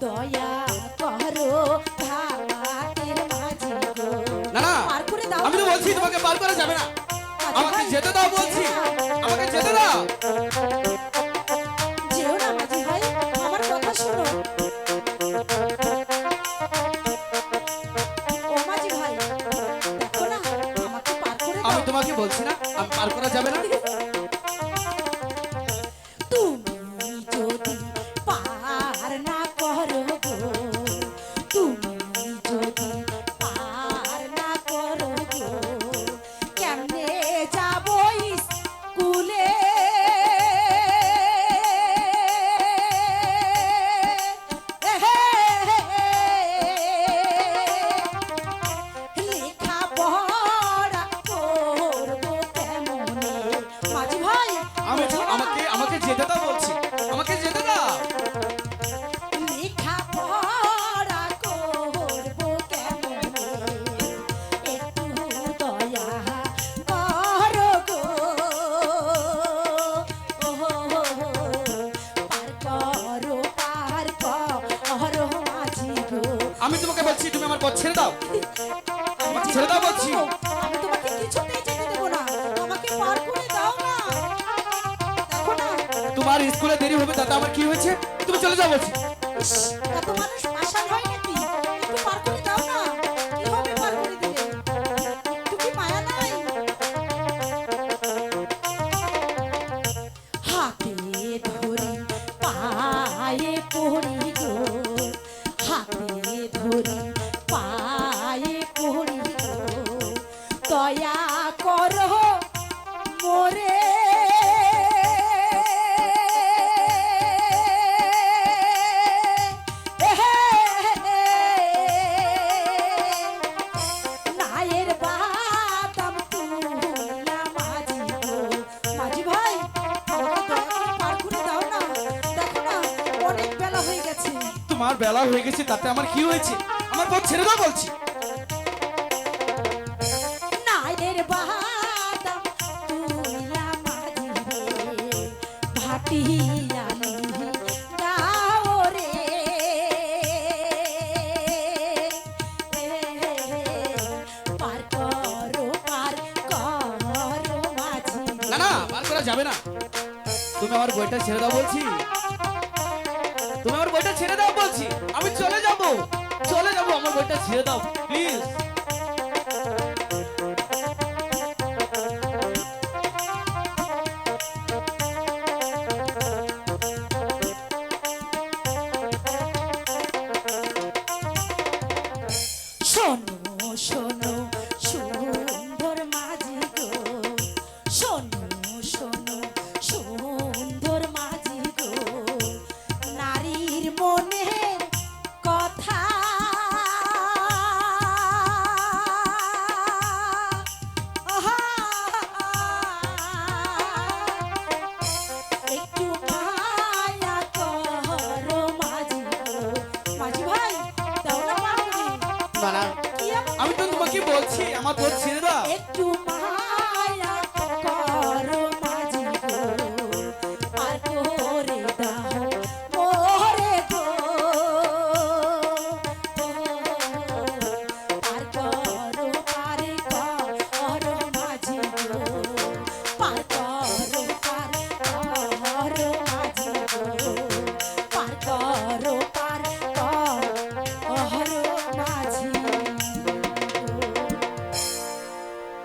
দয়া করো ঘাটের মাঝি গো। না না, পার করে দাও। আমি তো বলছি তোমাকে পার করা যাবে না, আমাকে যেতে দাও বলছি, আমাকে যেতে দাও। যেও না মাঝি ভাই, আমার কথা শোনো। ও মাঝি ভাই, দেখো না, আমাকে পার করে আমি দাও। তোমাকে বলছি না আমি পার করা যাবে না। তুমি যদি পার না করো গো, তুমি যদি পার না করো গো, কেমনে যাবো স্কুলে? লেখা পড়া করবো কেমনে? মাঝি ভাই, আমি আমাকে আমাকে যেতে দাও বলছি, আমাকে যেতে দাও। লেখা পড়া করবো কেমনে? একটু দয়া করো গো, পার করো মাঝি গো। আমি তোমাকে বলছি তুমি আমার পথ ছেড়ে দাও, আমাকে ছেড়ে দাও বলছি। আমি তোমাকে কিছুতেই যেতে দেবো না, আমাকে পার করে দাও না। দেখো না, তোমার স্কুলে দেরি হবে তাতে আমার কি হয়েছে, তুমি চলে যাও বলছি। ইস, এত মানুষ আসার হয় নাকি? একটু পার করে দাও না। কিভাবে পার করে দিলে? একটু কি মায়া নাই? হাতে ধরি পায়ে পড়ি গো, হাতে ধরি পায়ে পড়ি গো, দয়া করো মোরে। নায়ের বাদাম তুলা মাঝি গো। মাঝি ভাই, আমাকে দয়া করে পার করে দাও না। দেখো না, অনেক বেলা হয়ে গেছে। তোমার বেলা হয়ে গেছে তাতে আমার কি হয়েছে, আমার পথ ছেড়ে দাও বলছি। নায়ের বাদাম তুলা মাঝি রে, ভাটিয়ালি গাও রে। পার করো মাঝি রে। না না, পার করা যাবে না, তুমি আমার বইটা ছেড়ে দাও বলছি, তুমি আমার বইটা ছেড়ে দাও বলছি। আমি চলে যাব, চলে যাব, আমার বইটা ছেড়ে দাও প্লিজ।